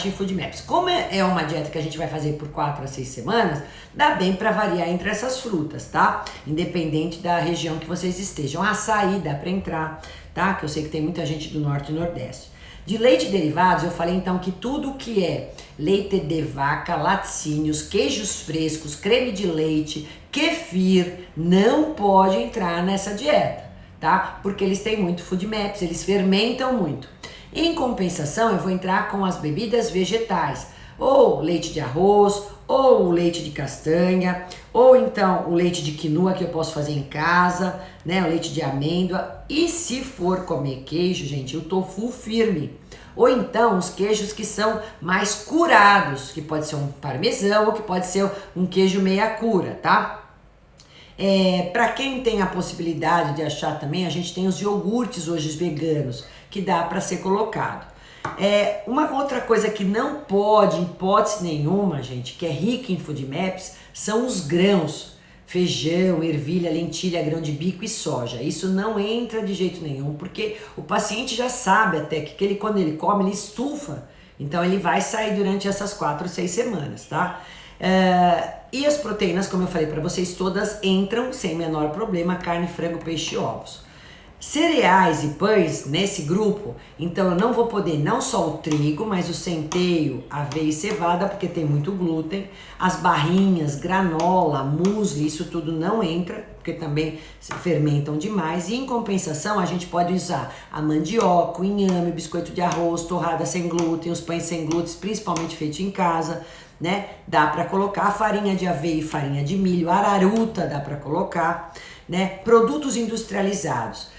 em food maps. Como é uma dieta que a gente vai fazer por 4 a 6 semanas, dá bem para variar entre essas frutas, tá? Independente da região que vocês estejam. Açaí dá para entrar, tá? Que eu sei que tem muita gente do norte e nordeste. De leite e derivados, eu falei então que tudo que é leite de vaca, laticínios, queijos frescos, creme de leite, kefir, não pode entrar nessa dieta, tá? Porque eles têm muito food maps, eles fermentam muito. Em compensação, eu vou entrar com as bebidas vegetais, ou leite de arroz, ou leite de castanha, ou então o leite de quinoa que eu posso fazer em casa, né, o leite de amêndoa, e se for comer queijo, gente, o tofu firme, ou então os queijos que são mais curados, que pode ser um parmesão ou que pode ser um queijo meia cura, tá? Para quem tem a possibilidade de achar também, a gente tem os iogurtes hoje veganos, que dá para ser colocado. Uma outra coisa que não pode, em hipótese nenhuma, gente, que é rica em food maps, são os grãos. Feijão, ervilha, lentilha, grão de bico e soja. Isso não entra de jeito nenhum, porque o paciente já sabe até que ele, quando ele come, ele estufa. Então ele vai sair durante essas 4 ou 6 semanas, tá? E as proteínas, como eu falei para vocês, todas entram sem menor problema: carne, frango, peixe e ovos. Cereais e pães nesse grupo, então eu não vou poder não só o trigo, mas o centeio, aveia e cevada, porque tem muito glúten, as barrinhas, granola, muesli, isso tudo não entra, porque também se fermentam demais, e em compensação a gente pode usar a mandioca, o inhame, biscoito de arroz, torrada sem glúten, os pães sem glúten, principalmente feito em casa, né? Dá para colocar farinha de aveia e farinha de milho, araruta dá para colocar, né? Produtos industrializados.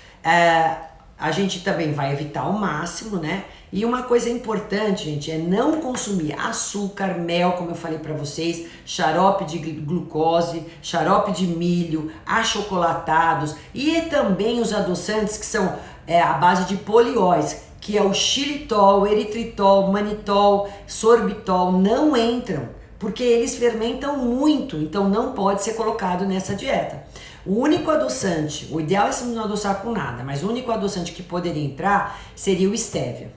A gente também vai evitar ao máximo, né? E uma coisa importante, gente, é não consumir açúcar, mel, como eu falei para vocês, xarope de glucose, xarope de milho, achocolatados e também os adoçantes que são à base de polióis, que é o xilitol, eritritol, manitol, sorbitol, não entram, porque eles fermentam muito, então não pode ser colocado nessa dieta. O único adoçante, o ideal é você não adoçar com nada, mas o único adoçante que poderia entrar seria o stevia,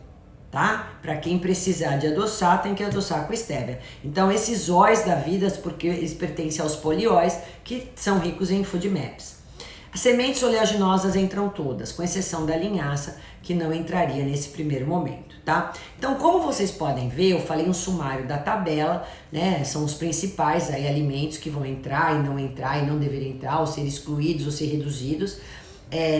tá? Para quem precisar de adoçar, tem que adoçar com stevia. Então esses óis da vida, porque eles pertencem aos polióis, que são ricos em FODMAPs. As sementes oleaginosas entram todas, com exceção da linhaça, que não entraria nesse primeiro momento, tá? Então, como vocês podem ver, eu falei um sumário da tabela, né? São os principais aí alimentos que vão entrar e não deveriam entrar, ou ser excluídos ou ser reduzidos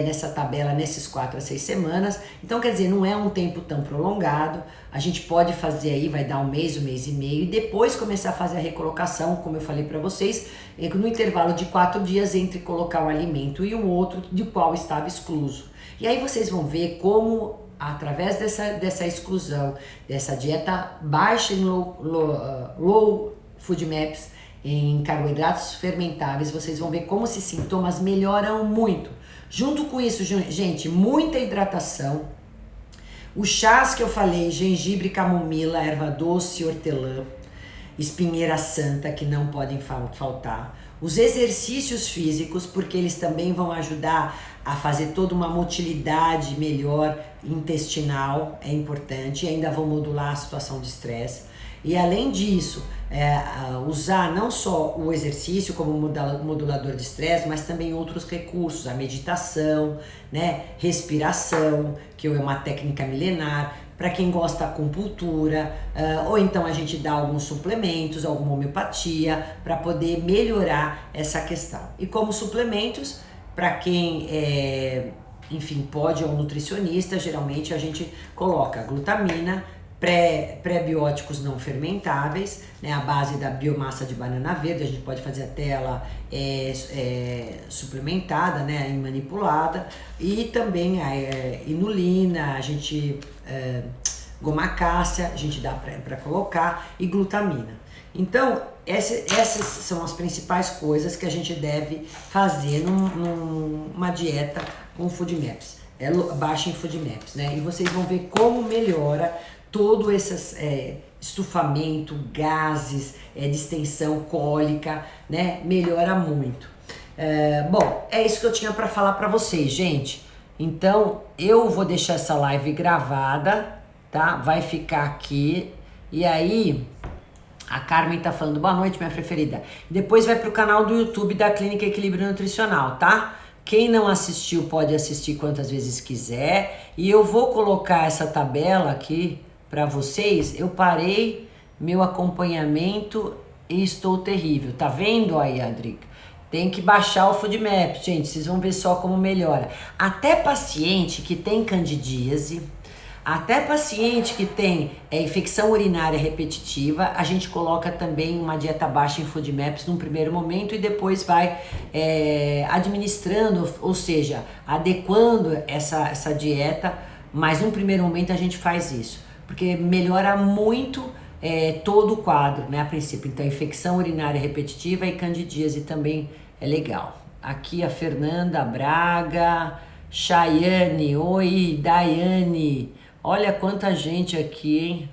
nessa tabela nesses 4 a 6 semanas. Então, quer dizer, não é um tempo tão prolongado. A gente pode fazer aí, vai dar um mês e meio, e depois começar a fazer a recolocação, como eu falei para vocês, no intervalo de 4 dias entre colocar um alimento e um outro de qual estava excluso. E aí vocês vão ver como, através dessa exclusão, dessa dieta baixa em low FODMAPs, em carboidratos fermentáveis, vocês vão ver como esses sintomas melhoram muito. Junto com isso, gente, muita hidratação. Os chás que eu falei, gengibre, camomila, erva doce, hortelã, espinheira santa, que não podem faltar. Os exercícios físicos, porque eles também vão ajudar a fazer toda uma motilidade melhor intestinal, é importante, e ainda vão modular a situação de estresse. E além disso, usar não só o exercício como modulador de estresse, mas também outros recursos, a meditação, né, respiração, que é uma técnica milenar, para quem gosta da acupuntura, ou então a gente dá alguns suplementos, alguma homeopatia, para poder melhorar essa questão. E como suplementos, para quem enfim, pode, ou nutricionista, geralmente a gente coloca glutamina, pré-bióticos não fermentáveis, né, a base da biomassa de banana verde, a gente pode fazer até ela suplementada, né, e manipulada, e também a inulina, a gente gomacácea, a gente dá para colocar, e glutamina. Então, essas são as principais coisas que a gente deve fazer numa dieta com FODMAPs, baixa em FODMAPs, né, e vocês vão ver como melhora todo esse estufamento, gases, distensão, cólica, né? Melhora muito. Bom, é isso que eu tinha para falar para vocês, gente. Então, eu vou deixar essa live gravada, tá? Vai ficar aqui. E aí, a Carmen tá falando, boa noite, minha preferida. Depois vai pro canal do YouTube da Clínica Equilíbrio Nutricional, tá? Quem não assistiu pode assistir quantas vezes quiser. E eu vou colocar essa tabela aqui para vocês. Eu parei meu acompanhamento e estou terrível. Tá vendo aí, Adrica? Tem que baixar o FODMAP, gente. Vocês vão ver só como melhora. Até paciente que tem candidíase, até paciente que tem infecção urinária repetitiva, a gente coloca também uma dieta baixa em FODMAPs num primeiro momento e depois vai administrando, ou seja, adequando essa dieta, mas num primeiro momento a gente faz isso, porque melhora muito todo o quadro, né, a princípio. Então, infecção urinária repetitiva e candidíase também é legal. Aqui a Fernanda Braga, Chayane, oi, Daiane, olha quanta gente aqui, hein?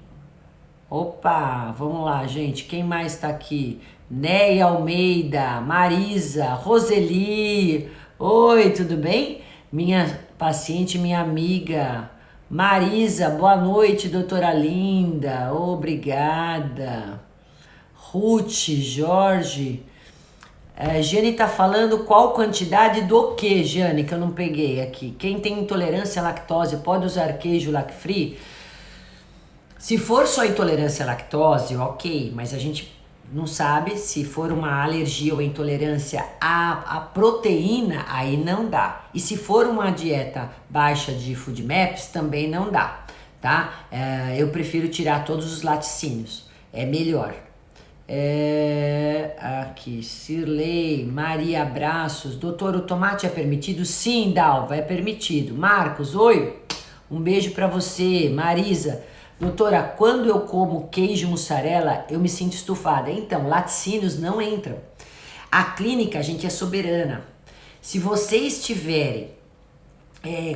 Opa, vamos lá, gente, quem mais tá aqui? Neia Almeida, Marisa, Roseli, oi, tudo bem? Minha paciente, minha amiga Marisa, boa noite, doutora linda, obrigada. Ruth, Jorge, Jane tá falando qual quantidade do que, Jane, que eu não peguei aqui. Quem tem intolerância à lactose pode usar queijo lac-free? Se for só intolerância à lactose, ok, mas a gente não sabe. Se for uma alergia ou intolerância à proteína, aí não dá. E se for uma dieta baixa de FODMAPs, também não dá, tá? Eu prefiro tirar todos os laticínios, é melhor. Aqui, Cirlei, Maria, abraços. Doutor, o tomate é permitido? Sim, Dalva, é permitido. Marcos, oi, um beijo pra você. Marisa, doutora, quando eu como queijo mussarela, eu me sinto estufada. Então, laticínios não entram. A clínica, a gente é soberana. Se vocês tiverem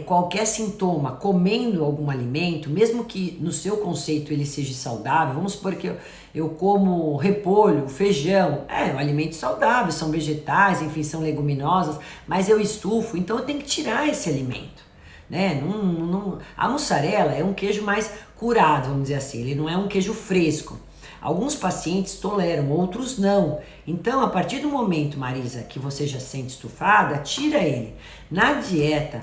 qualquer sintoma comendo algum alimento, mesmo que no seu conceito ele seja saudável, vamos supor que eu como repolho, feijão, é um alimento saudável, são vegetais, enfim, são leguminosas, mas eu estufo, então eu tenho que tirar esse alimento, né? A mussarela é um queijo mais curado, vamos dizer assim, ele não é um queijo fresco. Alguns pacientes toleram, outros não. Então, a partir do momento, Marisa, que você já se sente estufada, tira ele. Na dieta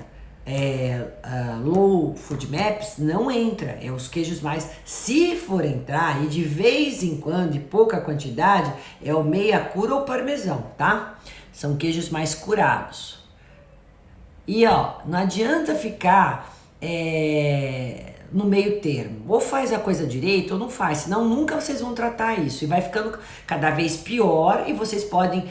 Low FODMAPs não entra, é os queijos mais, se for entrar, e de vez em quando, de pouca quantidade, é o meia cura ou parmesão, tá? São queijos mais curados. E ó, não adianta ficar no meio termo, ou faz a coisa direito ou não faz, senão nunca vocês vão tratar isso e vai ficando cada vez pior e vocês podem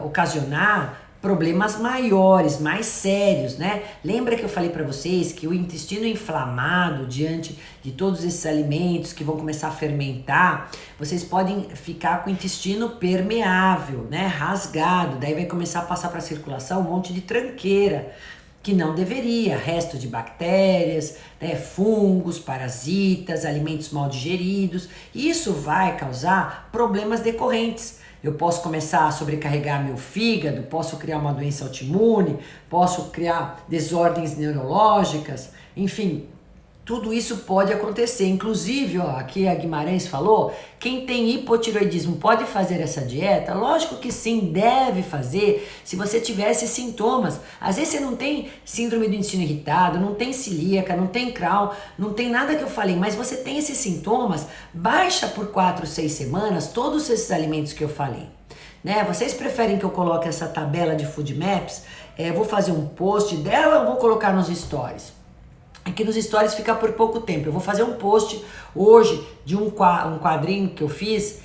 ocasionar problemas maiores, mais sérios, né? Lembra que eu falei para vocês que o intestino inflamado diante de todos esses alimentos que vão começar a fermentar, vocês podem ficar com o intestino permeável, né? Rasgado, daí vai começar a passar para a circulação um monte de tranqueira, que não deveria, resto de bactérias, né, fungos, parasitas, alimentos mal digeridos. Isso vai causar problemas decorrentes. Eu posso começar a sobrecarregar meu fígado, posso criar uma doença autoimune, posso criar desordens neurológicas, enfim, tudo isso pode acontecer. Inclusive, ó, aqui a Guimarães falou, quem tem hipotireoidismo pode fazer essa dieta? Lógico que sim, deve fazer se você tiver esses sintomas. Às vezes você não tem síndrome do intestino irritado, não tem celíaca, não tem Crohn, não tem nada que eu falei, mas você tem esses sintomas, baixa por 4, 6 semanas todos esses alimentos que eu falei. Né? Vocês preferem que eu coloque essa tabela de FODMAPs? Eu vou fazer um post dela ou vou colocar nos stories? Aqui nos stories fica por pouco tempo. Eu vou fazer um post hoje de um quadrinho que eu fiz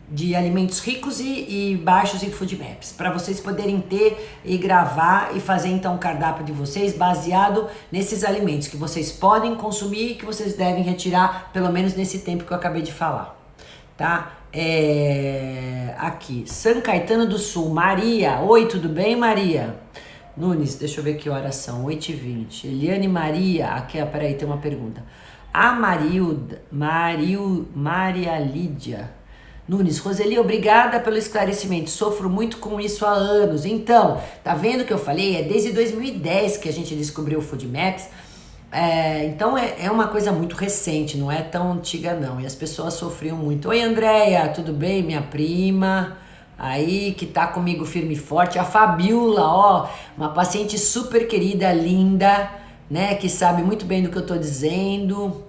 de alimentos ricos e baixos em FODMAPs, para vocês poderem ter e gravar e fazer então o cardápio de vocês baseado nesses alimentos que vocês podem consumir e que vocês devem retirar pelo menos nesse tempo que eu acabei de falar, tá? Aqui, São Caetano do Sul, Maria. Oi, tudo bem, Maria? Nunes, deixa eu ver que horas são, 8h20. Eliane Maria, aqui, peraí, tem uma pergunta. A Maria Lídia Nunes, Roseli, obrigada pelo esclarecimento, sofro muito com isso há anos. Então, tá vendo o que eu falei? É desde 2010 que a gente descobriu o FODMAPs, então é uma coisa muito recente, não é tão antiga não, e as pessoas sofriam muito. Oi, Andréia, tudo bem? Minha prima aí que tá comigo firme e forte, a Fabiola, ó, uma paciente super querida, linda, né, que sabe muito bem do que eu tô dizendo,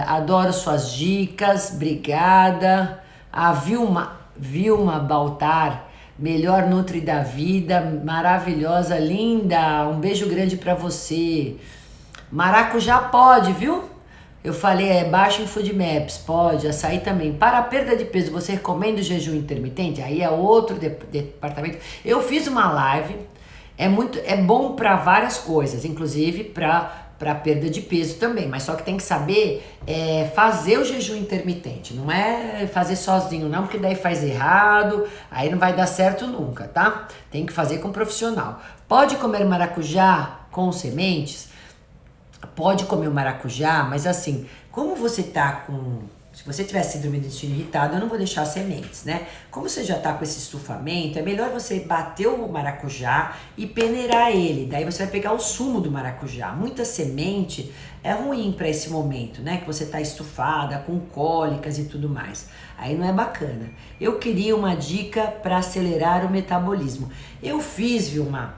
adoro suas dicas, obrigada. A Vilma Baltar, melhor nutri da vida, maravilhosa, linda, um beijo grande pra você. Maracujá pode, viu? Eu falei, baixo em FODMAPs, pode, açaí também. Para a perda de peso, você recomenda o jejum intermitente? Aí é outro departamento. Eu fiz uma live, é bom para várias coisas, inclusive para perda de peso também, mas só que tem que saber fazer o jejum intermitente, não é fazer sozinho não, porque daí faz errado, aí não vai dar certo nunca, tá? Tem que fazer com um profissional. Pode comer maracujá com sementes? Pode comer o maracujá, mas assim, como você tá se você tiver síndrome do intestino irritado, eu não vou deixar sementes, né? Como você já tá com esse estufamento, é melhor você bater o maracujá e peneirar ele. Daí você vai pegar o sumo do maracujá. Muita semente é ruim para esse momento, né? Que você tá estufada, com cólicas e tudo mais. Aí não é bacana. Eu queria uma dica para acelerar o metabolismo. Eu fiz, Vilma,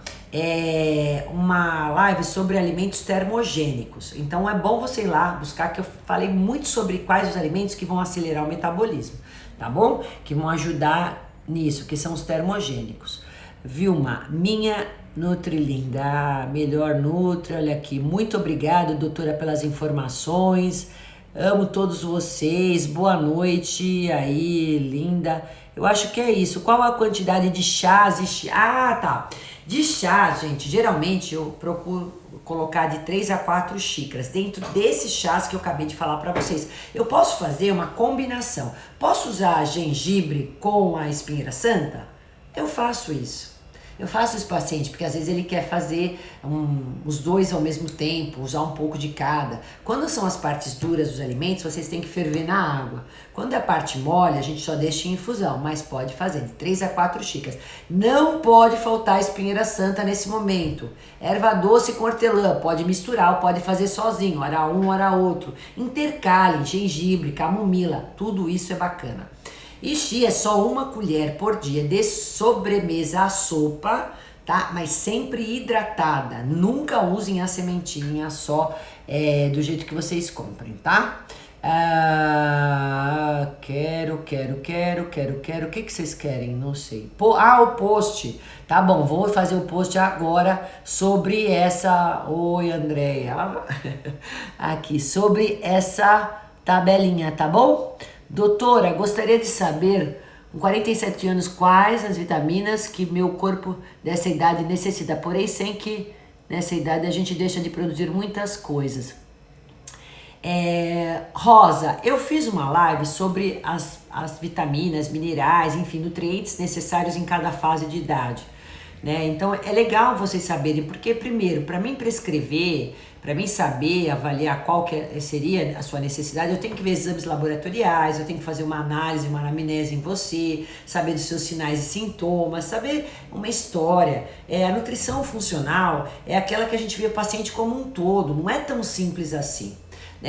uma live sobre alimentos termogênicos. Então é bom você ir lá buscar, que eu falei muito sobre quais os alimentos que vão acelerar o metabolismo, tá bom? Que vão ajudar nisso, que são os termogênicos. Vilma, minha Nutrilinda, melhor Nutri, olha aqui. Muito obrigada, doutora, pelas informações. Amo todos vocês. Boa noite aí, linda. Eu acho que é isso. Qual a quantidade de chás e tá. De chás, gente, geralmente eu procuro colocar de 3 a 4 xícaras dentro desses chás que eu acabei de falar para vocês. Eu posso fazer uma combinação. Posso usar gengibre com a espinheira santa? Eu faço isso. Eu faço isso paciente porque às vezes ele quer fazer os dois ao mesmo tempo, usar um pouco de cada. Quando são as partes duras dos alimentos, vocês têm que ferver na água. Quando é a parte mole, a gente só deixa em infusão, mas pode fazer de 3 a 4 xícaras. Não pode faltar espinheira santa nesse momento. Erva doce com hortelã, pode misturar ou pode fazer sozinho, hora um, hora outro. Intercale, gengibre, camomila, tudo isso é bacana. E chia é só 1 colher por dia de sobremesa à sopa, tá? Mas sempre hidratada. Nunca usem a sementinha só do jeito que vocês comprem, tá? Quero. O que vocês querem? Não sei. O post. Tá bom, vou fazer o post agora sobre essa... Oi, Andréia. Aqui, sobre essa tabelinha, tá bom? Doutora, gostaria de saber, com 47 anos, quais as vitaminas que meu corpo dessa idade necessita, porém sem que nessa idade a gente deixa de produzir muitas coisas. Rosa, eu fiz uma live sobre as vitaminas, minerais, enfim, nutrientes necessários em cada fase de idade, né? Então é legal vocês saberem, porque primeiro, para mim prescrever, para mim saber, avaliar qual que seria a sua necessidade, eu tenho que ver exames laboratoriais, eu tenho que fazer uma análise, uma anamnese em você, saber dos seus sinais e sintomas, saber uma história. A nutrição funcional é aquela que a gente vê o paciente como um todo, não é tão simples assim.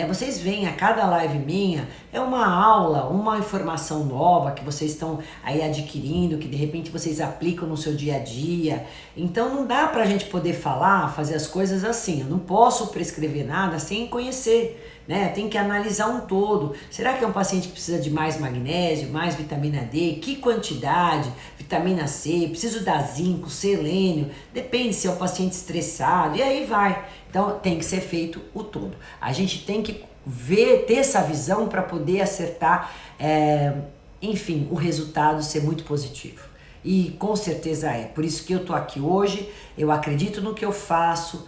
Vocês veem a cada live minha, é uma aula, uma informação nova que vocês estão aí adquirindo, que de repente vocês aplicam no seu dia a dia. Então não dá pra gente poder falar, fazer as coisas assim. Eu não posso prescrever nada sem conhecer, né? Tem que analisar um todo. Será que é um paciente que precisa de mais magnésio, mais vitamina D? Que quantidade? Vitamina C? Preciso dar zinco, selênio? Depende se é um paciente estressado, e aí vai. Então tem que ser feito o todo. A gente tem que ter essa visão para poder acertar, enfim, o resultado ser muito positivo. E com certeza é. Por isso que eu tô aqui hoje, eu acredito no que eu faço,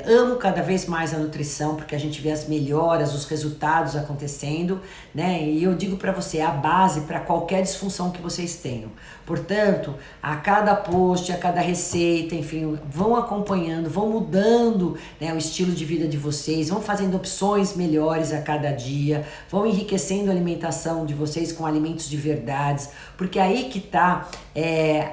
amo cada vez mais a nutrição, porque a gente vê as melhoras, os resultados acontecendo, né? E eu digo para você, é a base para qualquer disfunção que vocês tenham. Portanto, a cada post, a cada receita, enfim, vão acompanhando, vão mudando, né, o estilo de vida de vocês, vão fazendo opções melhores a cada dia, vão enriquecendo a alimentação de vocês com alimentos de verdade, porque aí que tá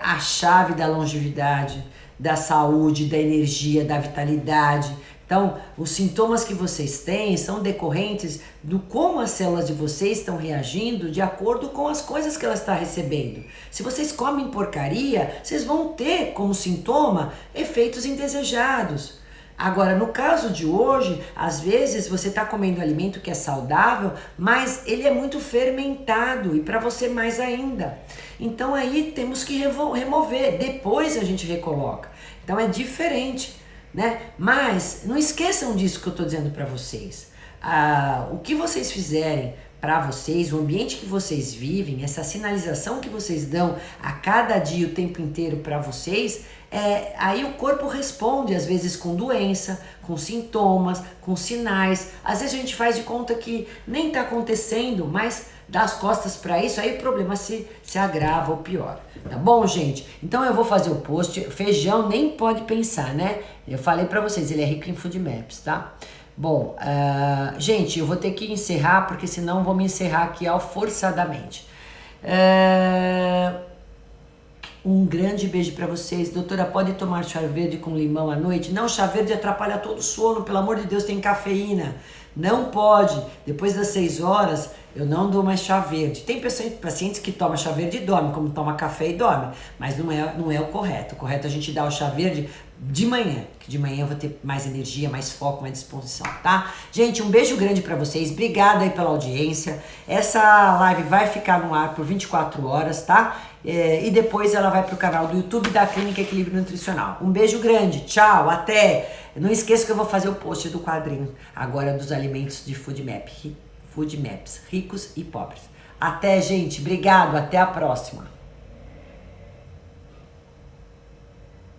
a chave da longevidade, da saúde, da energia, da vitalidade. Então, os sintomas que vocês têm são decorrentes do como as células de vocês estão reagindo de acordo com as coisas que elas estão recebendo. Se vocês comem porcaria, vocês vão ter como sintoma efeitos indesejados. Agora, no caso de hoje, às vezes você está comendo alimento que é saudável, mas ele é muito fermentado e para você mais ainda. Então aí temos que remover, depois a gente recoloca. Então é diferente, né? Mas não esqueçam disso que eu estou dizendo para vocês. O que vocês fizerem para vocês, o ambiente que vocês vivem, essa sinalização que vocês dão a cada dia, o tempo inteiro para vocês, aí o corpo responde, às vezes com doença, com sintomas, com sinais. Às vezes a gente faz de conta que nem está acontecendo, mas dá as costas para isso, aí o problema se agrava ou piora. Tá bom, gente? Então eu vou fazer o post. Feijão nem pode pensar, né? Eu falei para vocês, ele é rico em food maps, tá? Bom, gente, eu vou ter que encerrar, porque senão vou me encerrar aqui forçadamente. Um grande beijo para vocês. Doutora, pode tomar chá verde com limão à noite? Não, chá verde atrapalha todo o sono, pelo amor de Deus, tem cafeína. Não pode. Depois das 6 horas, eu não dou mais chá verde. Tem pacientes que tomam chá verde e dormem, como toma café e dorme. Mas não é o correto. O correto é a gente dar o chá verde de manhã, que de manhã eu vou ter mais energia, mais foco, mais disposição, tá? Gente, um beijo grande pra vocês, obrigada aí pela audiência. Essa live vai ficar no ar por 24 horas, tá? E depois ela vai pro canal do YouTube da Clínica Equilíbrio Nutricional. Um beijo grande, tchau, até! Não esqueça que eu vou fazer o post do quadrinho agora dos alimentos de Food Maps, ricos e pobres. Até, gente, obrigado, até a próxima!